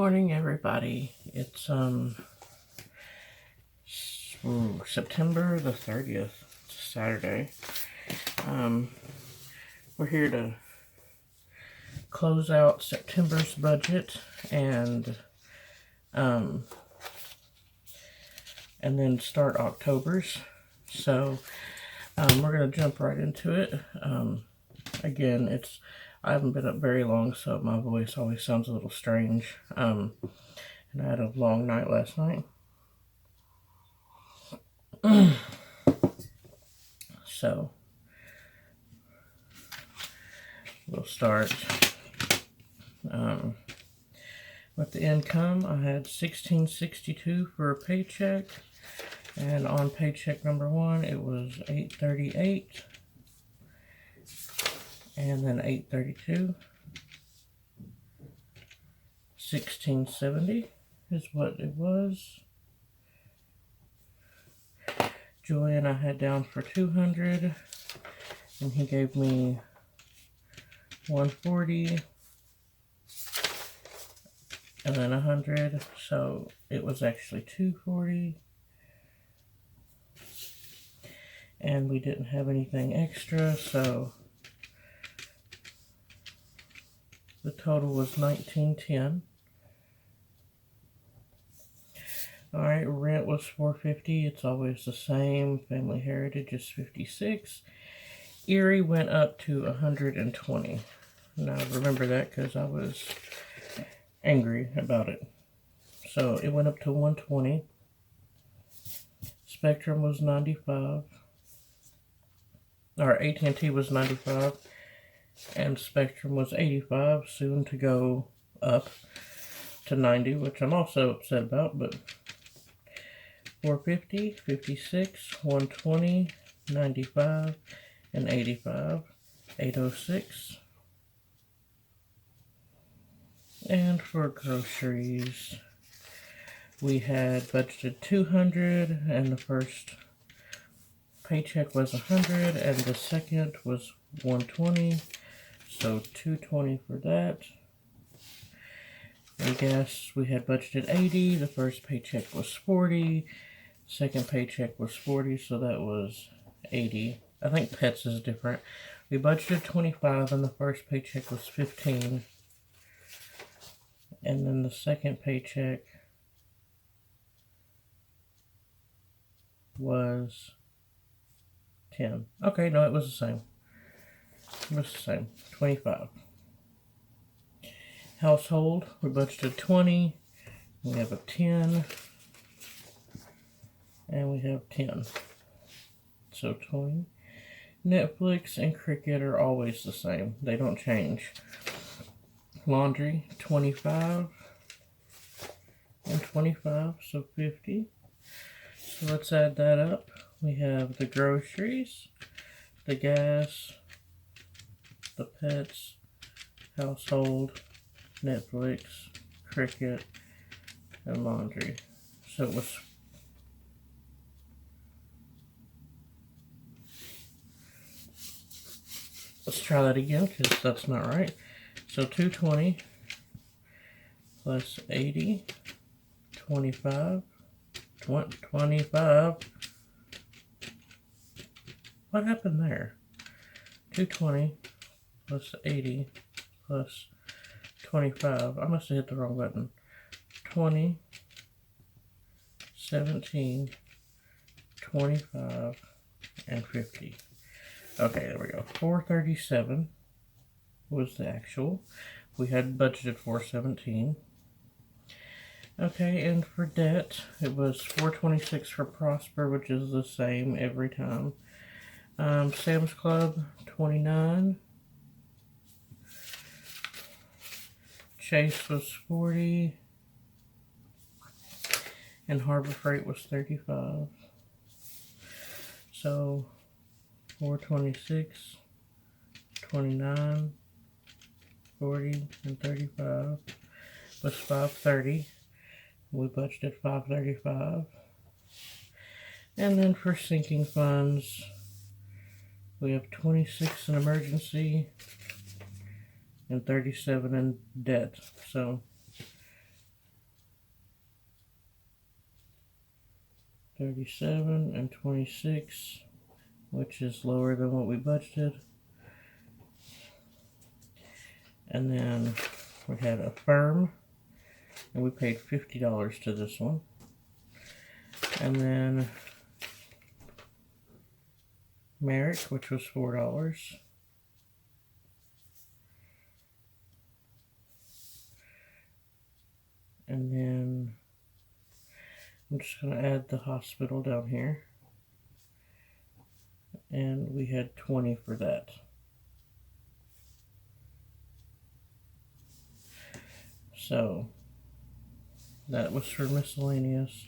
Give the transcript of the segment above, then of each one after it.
morning, everybody. It's September the 30th. It's Saturday. We're here to close out September's budget and then start October's. So we're gonna jump right into it. Again, I haven't been up very long, so my voice always sounds a little strange. And I had a long night last night. So we'll start with the income. I had $16.62 for a paycheck, and on paycheck number 1 it was $8.38, and then $8.32. $16.70 is what it was. Joanne I had down for $200, and he gave me $140 and then $100, so it was actually $240. And we didn't have anything extra, so the total was $19.10. Alright, rent was $4.50. It's always the same. Family Heritage is $56. Erie went up to $120. Now remember that because I was angry about it. So it went up to $120. Spectrum was $95. Or AT&T was $95. And Spectrum was $85. Soon to go up to $90, which I'm also upset about, but $4.50, $56, $120, $95, and $85, $8.06. And for groceries, we had budgeted $200, and the first paycheck was $100, and the second was $120, so $220 for that. And gas, we had budgeted $80. The first paycheck was $40. Second paycheck was $40, so that was $80. I think pets is different. We budgeted $25, and the first paycheck was $15. And then the second paycheck was $10. Okay, no, it was the same. It was the same. $25. Household, we budgeted $20. We have a $10. And we have $10. So $20. Netflix and Cricket are always the same. They don't change. Laundry, $25 and $25, so $50. So let's add that up. We have the groceries, the gas, the pets, household, Netflix, Cricket, and laundry. So it was let's try that again because that's not right. So $220 plus $80, $25, $25. What happened there? $220 plus $80 plus $25. I must have hit the wrong button. 20, 17, 25, and 50. Okay, there we go. $437 was the actual. We had budgeted $417. Okay, and for debt, it was $426 for Prosper, which is the same every time. Sam's Club, $29. Chase was $40. And Harbor Freight was $35. So $426, $29, $40, and $35 was $530. We budgeted $535. And then for sinking funds, we have 26 in emergency and 37 in debt. So 37 and 26, which is lower than what we budgeted. And then we had a firm, and we paid $50 to this one. And then Merrick, which was $4. And then I'm just going to add the hospital down here. And we had 20 for that. So that was for miscellaneous.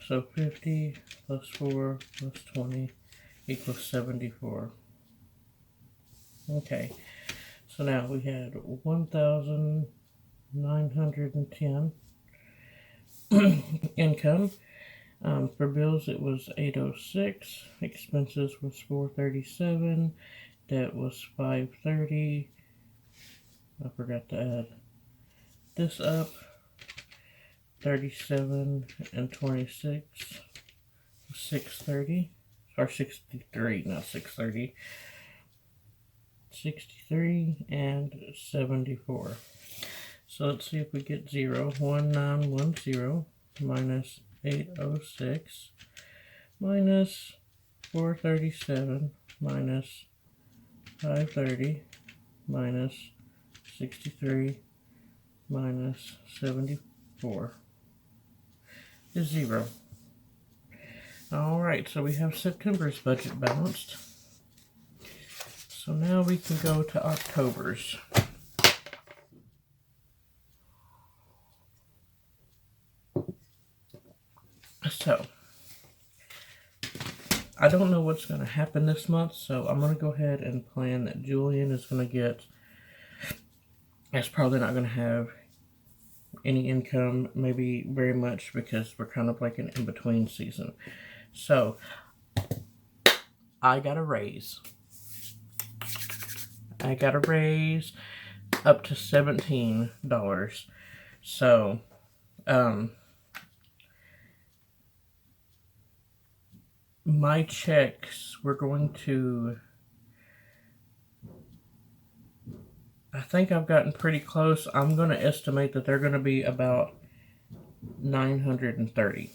So 50 plus 4 plus 20 equals 74. Okay, so now we had 1,910 income. For bills it was 806, expenses was 437, debt was 530. I forgot to add this up. 37 and 26, 630, or 63, not 630. 63 and 74. So let's see if we get 0. 1910 minus 806 minus 437 minus 530 minus 63 minus 74 is 0. Alright, so we have September's budget balanced. So now we can go to October's. So, I don't know what's going to happen this month, so I'm going to go ahead and plan that Julian is going to get, that's probably not going to have any income, maybe very much, because we're kind of like an in-between season. So, I got a raise. I got a raise up to $17. So, my checks, we're going to, I think I've gotten pretty close. I'm going to estimate that they're going to be about 930.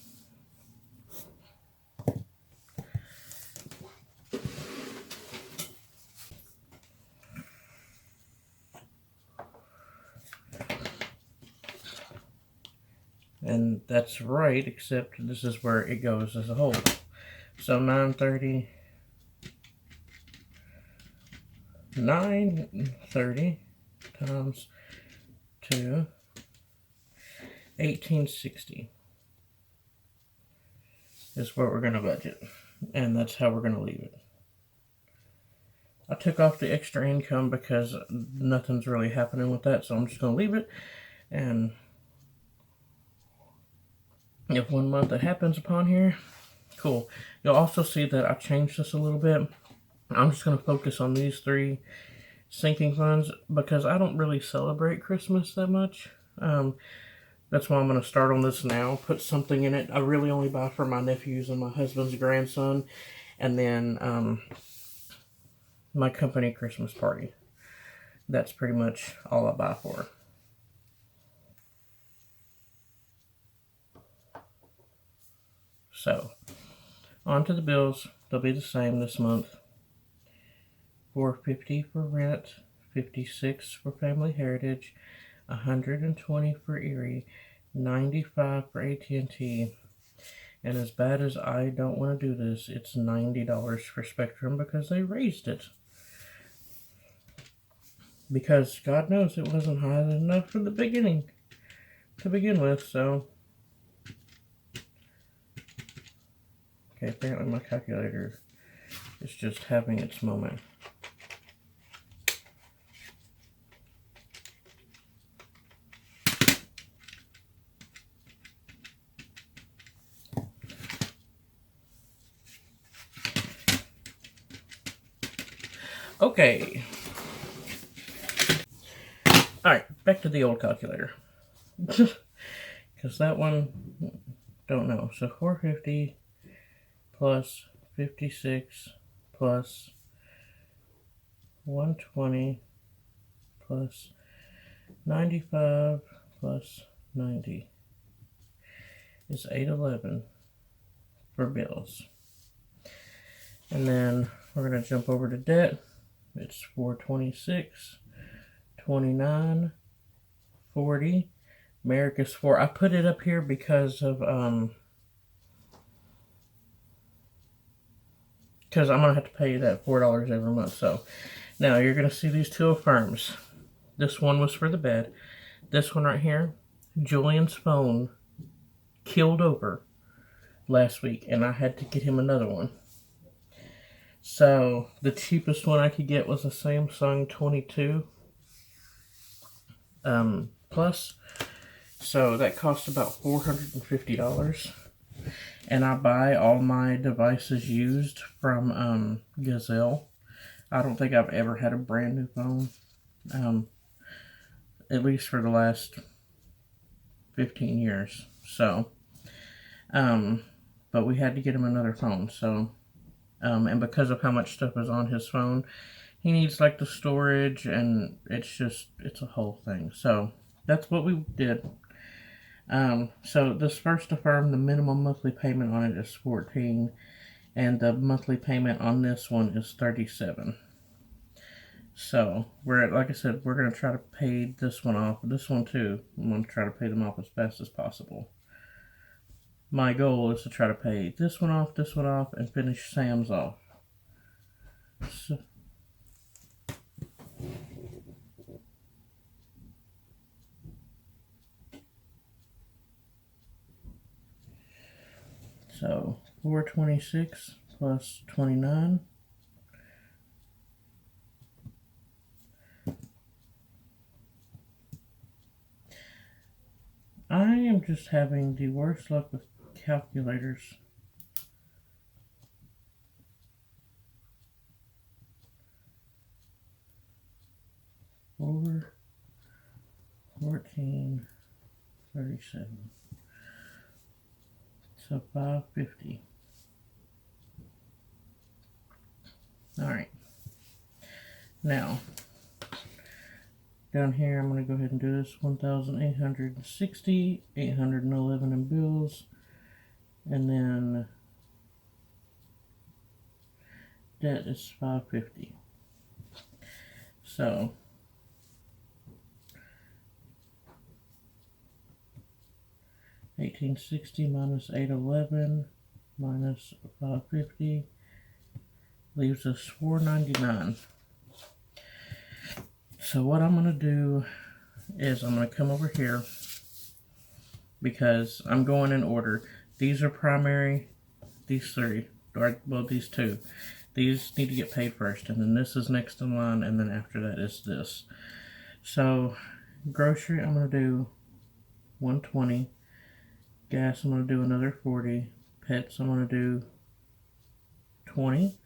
And that's right, except this is where it goes as a whole. So 930 times 2, 1860 is what we're going to budget. And that's how we're going to leave it. I took off the extra income because nothing's really happening with that, so I'm just going to leave it. And if one month it happens upon here, cool. You'll also see that I changed this a little bit. I'm just going to focus on these 3 sinking funds because I don't really celebrate Christmas that much. That's why I'm going to start on this now. Put something in it. I really only buy for my nephews and my husband's grandson. And then my company Christmas party. That's pretty much all I buy for. So, on to the bills. They'll be the same this month. $450 for rent, $56 for family heritage, $120 for Erie, $95 for AT&T. And as bad as I don't want to do this, it's $90 for Spectrum because they raised it. Because God knows it wasn't high enough for the beginning to begin with, so. Okay, apparently my calculator is just having its moment. Okay. Alright, back to the old calculator. Because that one, Don't know. So 450 plus 56 plus 120 plus 95 plus 90 is 811 for bills. And then we're going to jump over to debt. It's 426, 29, 40. America's 4. I put it up here because of because I'm going to have to pay you that $4 every month. So now you're going to see these two affirms. This one was for the bed. This one right here, Julian's phone killed over last week, and I had to get him another one. So the cheapest one I could get was a Samsung 22 Plus. So that cost about $450. And I buy all my devices used from Gazelle. I don't think I've ever had a brand new phone. At least for the last 15 years. So, but we had to get him another phone. So, and because of how much stuff is on his phone, he needs like the storage, and it's a whole thing. So that's what we did. So this first affirm, the minimum monthly payment on it is $14, and the monthly payment on this one is $37. So like I said, we're gonna try to pay this one off. This one too, I'm gonna try to pay them off as fast as possible. My goal is to try to pay this one off, and finish Sam's off. So 426 plus 29. I am just having the worst luck with calculators. Over 1437. So 550. Alright. Now, down here I'm going to go ahead and do this. 1,860, 811 in bills, and then debt is 550. So 1860 minus 811 minus 550 leaves us 499. So what I'm going to do is I'm going to come over here, because I'm going in order. These are primary, these three, or well, these two. These need to get paid first, and then this is next in line, and then after that is this. So grocery, I'm going to do 120. Gas, I'm going to do another 40. Pets, I'm going to do 20.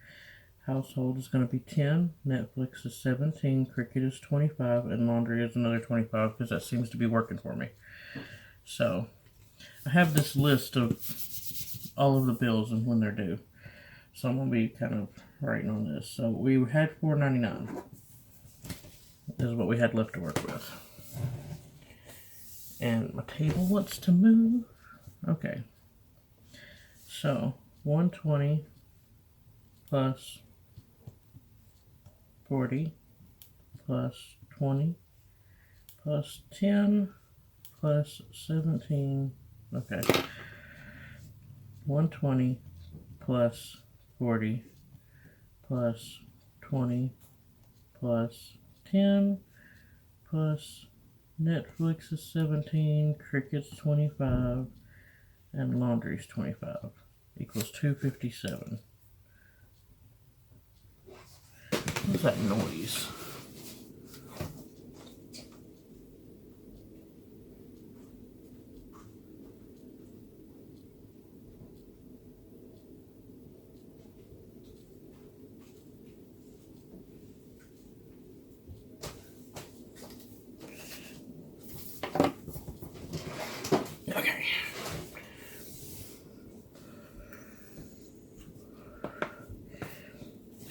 Household is going to be 10. Netflix is 17. Cricket is 25. And laundry is another 25, because that seems to be working for me. So I have this list of all of the bills and when they're due. So I'm going to be kind of writing on this. So we had $4.99. This is what we had left to work with. And my table wants to move. Okay. So 120 plus 40 plus 20 plus 10 plus 17. Okay. 120 plus 40 plus 20 plus 10 plus Netflix is 17, Cricket's 25, and laundry's 25 equals 257. What's that noise? Okay.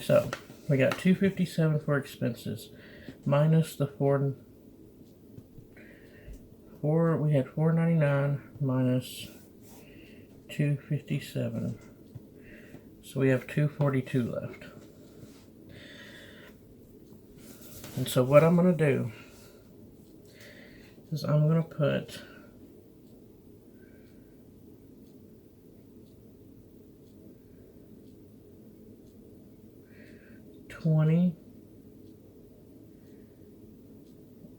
So we got $257 for expenses minus the we had $499 minus $257. So we have $242 left. And so what I'm going to do is I'm going to put $20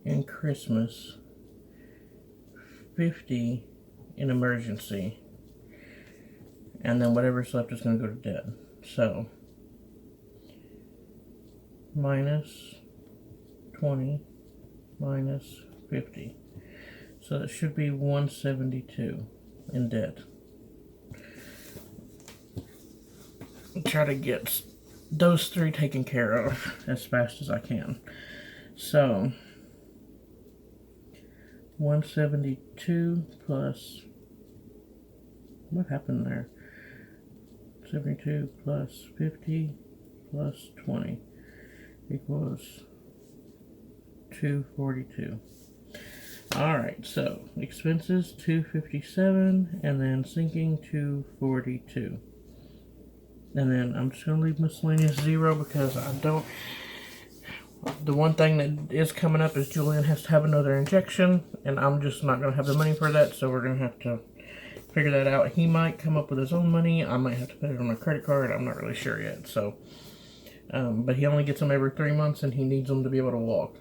in Christmas, $50 in emergency, and then whatever's left is going to go to debt. So minus 20 minus 50. So it should be 172 in debt. Try to get those three taken care of as fast as I can. So 172 plus, what happened there? 72 plus 50 plus 20 equals 242. Alright, so expenses 257 and then sinking 242. And then I'm just going to leave miscellaneous 0 because I don't... The one thing that is coming up is Julian has to have another injection, and I'm just not going to have the money for that, so we're going to have to figure that out. He might come up with his own money. I might have to put it on a credit card. I'm not really sure yet. So, but he only gets them every 3 months, and he needs them to be able to walk.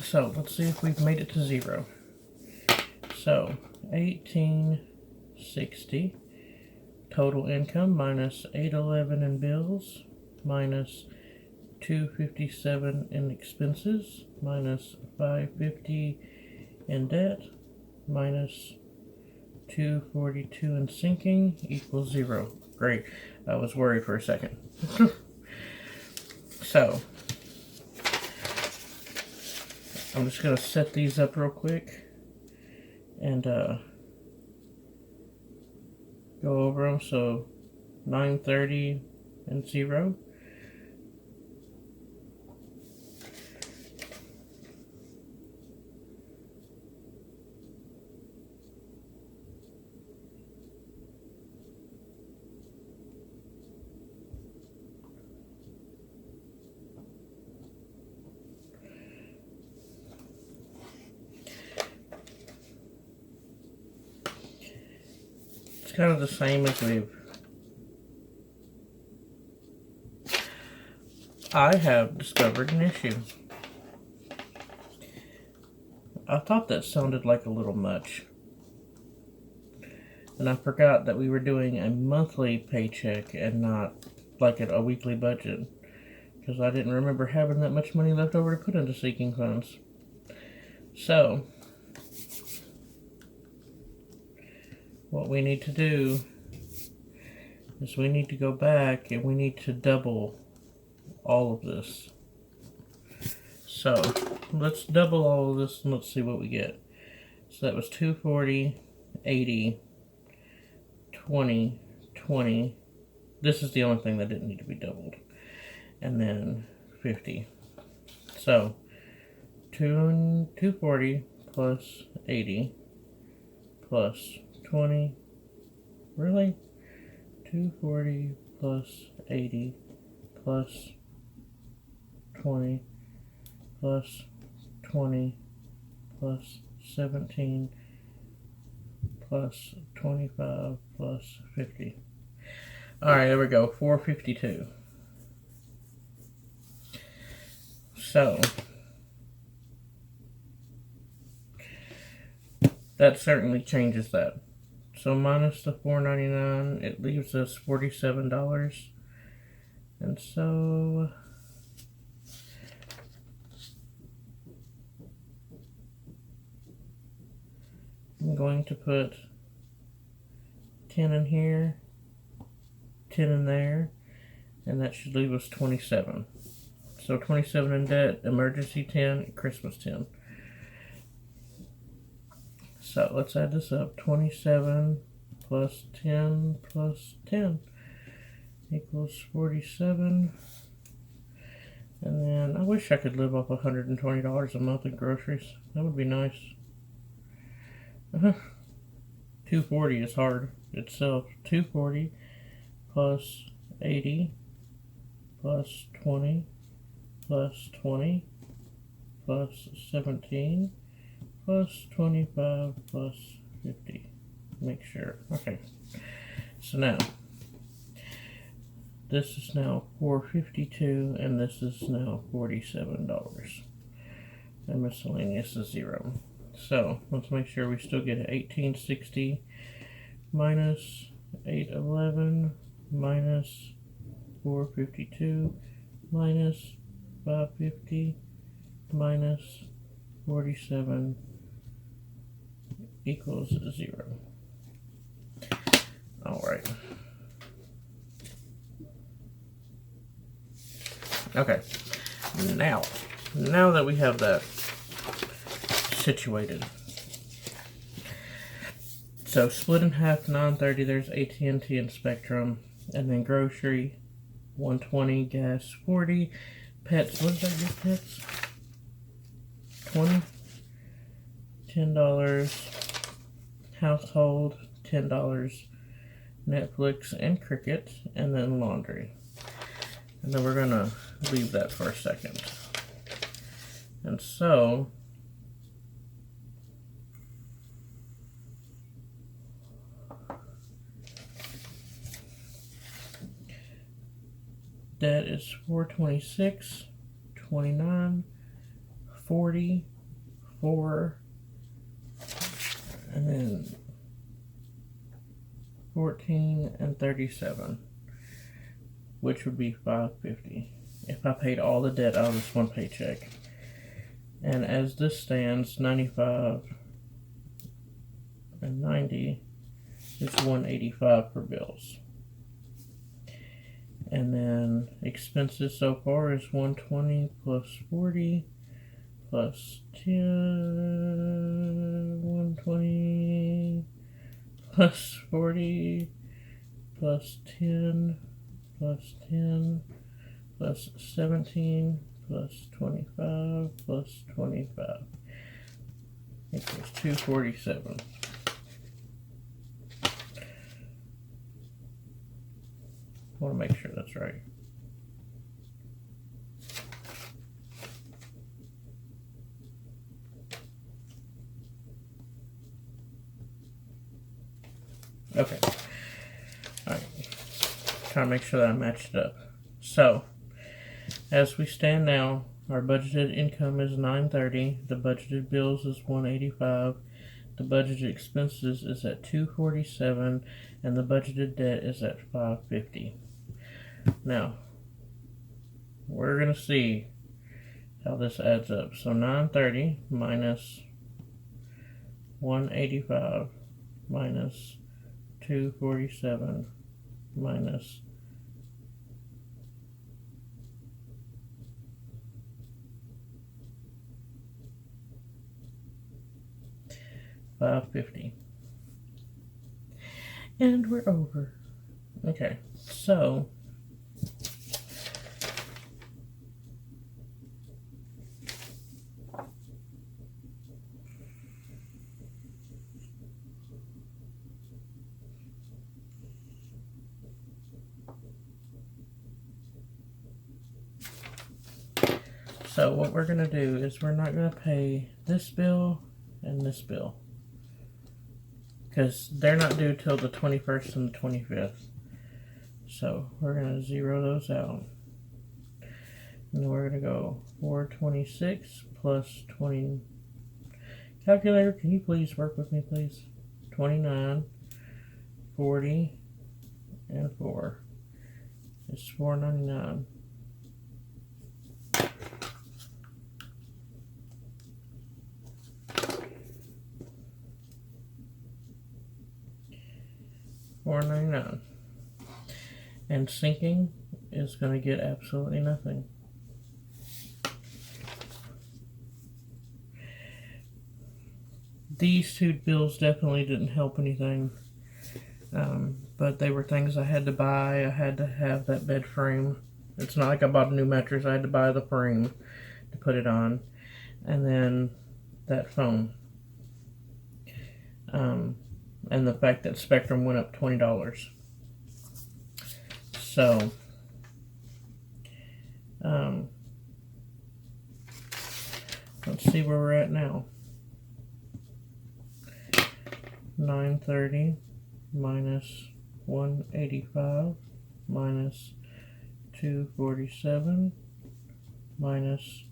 So let's see if we've made it to 0. So 1860 total income minus 811 in bills minus 257 in expenses minus 550 in debt minus 242 in sinking equals 0. Great. I was worried for a second. So I'm just going to set these up real quick and go over them. So 930 and 0. It's kind of the same as I have discovered an issue. I thought that sounded like a little much. And I forgot that we were doing a monthly paycheck and not like a weekly budget. Because I didn't remember having that much money left over to put into seeking funds. So what we need to do is we need to go back and we need to double all of this. So let's double all of this and let's see what we get. So that was 240, 80, 20, 20. This is the only thing that didn't need to be doubled. And then 50. So 240 plus 80 plus 20, really? 240 plus 80 plus 20 plus 20 plus 17 plus 25 plus 50. Alright, there we go, 452. So that certainly changes that. So minus the $4.99, it leaves us $47. And so I'm going to put 10 in here, 10 in there, and that should leave us 27. So 27 in debt, emergency 10, Christmas 10. So let's add this up. 27 plus 10 plus 10 equals 47. And then I wish I could live off $120 a month in groceries. That would be nice. 240 is hard itself. 240 plus 80 plus 20 plus 20 plus 17 plus 25 plus 50. Make sure. Okay. So now this is now $4.52 and this is now $47. And miscellaneous is 0. So let's make sure we still get $18.60 minus $8.11 minus $4.52 minus $5.50 minus 47 equals 0. Alright. Okay. Now that we have that situated. So split in half to 930, there's AT&T and Spectrum. And then grocery, 120, gas, 40. Pets, what does that give pets? 20, $10, household, $10, Netflix and Cricket, and then laundry. And then we're gonna leave that for a second. And so that is 426, 29, 40, 4, and then 14 and 37, which would be $550 if I paid all the debt out of this one paycheck. And as this stands, 95 and 90 is 185 for bills. And then expenses so far is 120 plus 40 plus 10, 120 plus 40 plus 10 plus 10 plus 17 plus 25 plus 25 equals 247. I want to make sure that's right. Okay. Alright. Trying to make sure that I matched it up. So, as we stand now, our budgeted income is $930. The budgeted bills is $185. The budgeted expenses is at $247. And the budgeted debt is at $550. Now, we're going to see how this adds up. So, $930 minus $185 minus $247 minus $550. And we're over. Okay, so what we're going to do is we're not going to pay this bill and this bill, because they're not due till the 21st and the 25th. So we're going to zero those out. And then we're going to go 426 plus 20. Calculator, can you please work with me, please? 29, 40, and 4. It's $4.99. $4.99. And sinking is going to get absolutely nothing. These two bills definitely didn't help anything. But they were things I had to buy. I had to have that bed frame. It's not like I bought a new mattress. I had to buy the frame to put it on. And then that phone. And the fact that Spectrum went up $20. So, let's see where we're at now. 930 minus 185 minus 247 minus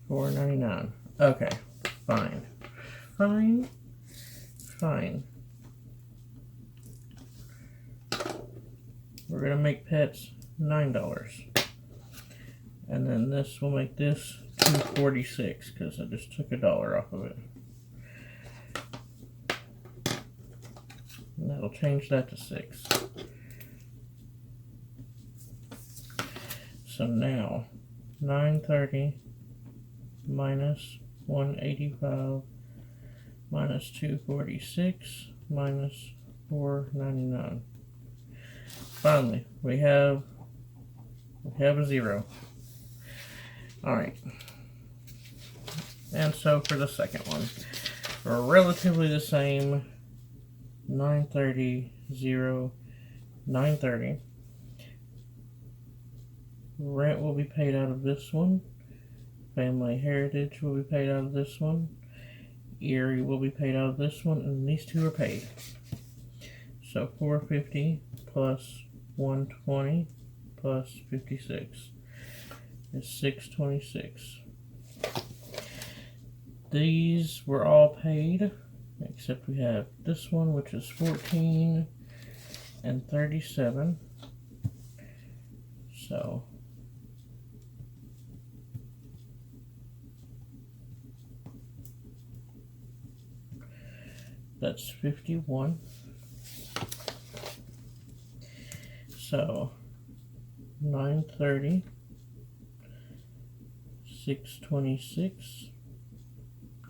499. Okay, fine. Fine. We're gonna make pets $9. And then this will make this $246 because I just took $1 off of it. And that'll change that to 6. So now 930 minus 185 minus 246 minus 499. Finally, we have a 0. Alright. And so for the second one, relatively the same. 930, 0, 930. Rent will be paid out of this one. Family Heritage will be paid out of this one. Erie will be paid out of this one. And these two are paid. So 450 plus 120 plus 56 is 626. These were all paid, except we have this one, which is 14 and 37. So that's 51. So 930, 626,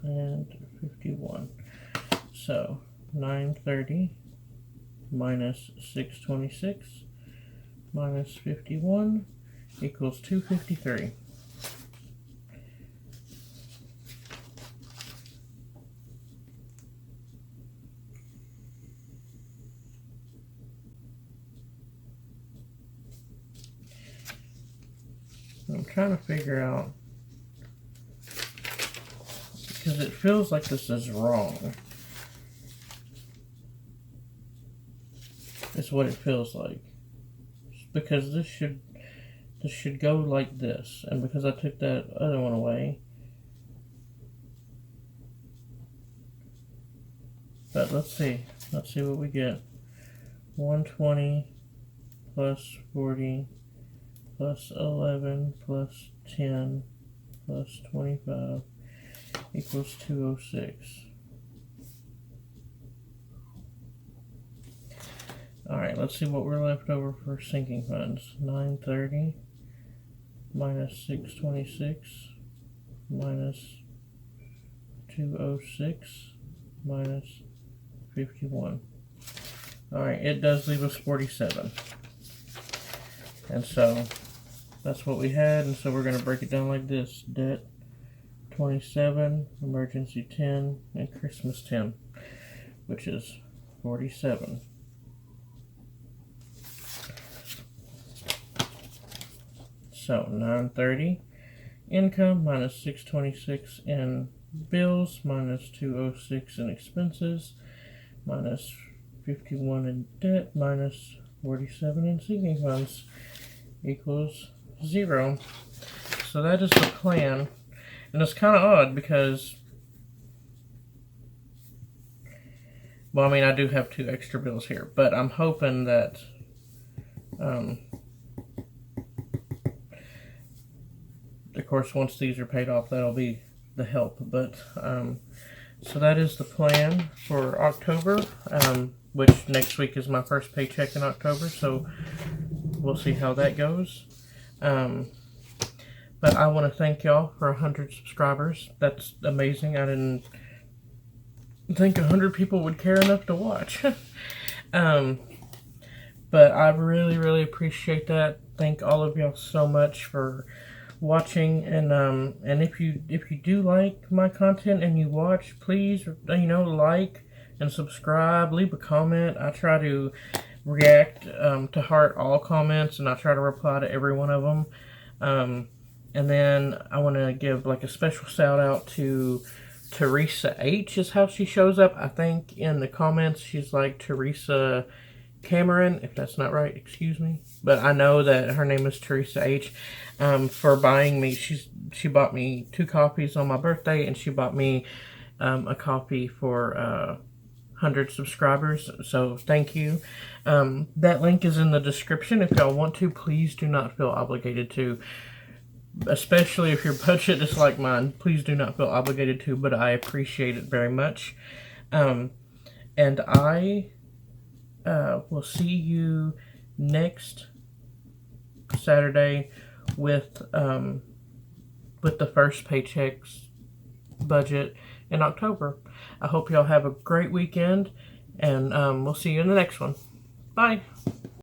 and 51. So 930 minus 626 minus 51 equals 253. I'm trying to figure out, because it feels like this is wrong. It's what it feels like. Because this should go like this, and because I took that other one away. But let's see what we get. 120 plus 40 plus 11 plus 10 plus 25 equals 206. Alright, let's see what we're left over for sinking funds. 930 minus 626 minus 206 minus 51. Alright, it does leave us 47. And so that's what we had, and so we're going to break it down like this. Debt 27, emergency 10, and Christmas 10, which is 47. So 930 income minus 626 in bills minus 206 in expenses minus 51 in debt minus 47 in sinking funds equals 0. So that is the plan. And it's kind of odd because, well, I mean, I do have 2 extra bills here, but I'm hoping that of course, once these are paid off, that'll be the help. But so that is the plan for October, which next week is my first paycheck in October, so we'll see how that goes. But I want to thank y'all for 100 subscribers. That's amazing. I didn't think 100 people would care enough to watch. But I really, really appreciate that. Thank all of y'all so much for watching, and if you do like my content and you watch, please, like and subscribe, leave a comment. I try to react to heart all comments, and I try to reply to every one of them. And then I want to give like a special shout out to Teresa H is how she shows up. I think in the comments she's like Teresa Cameron. If that's not right, excuse me. But I know that her name is Teresa H. For buying me, she bought me 2 copies on my birthday, and she bought me a copy for 100 subscribers. So thank you. That link is in the description. If y'all want to, please do not feel obligated to. Especially if your budget is like mine, please do not feel obligated to, but I appreciate it very much. And I will see you next Saturday with the first paycheck's budget in October. I hope y'all have a great weekend, and we'll see you in the next one. Bye.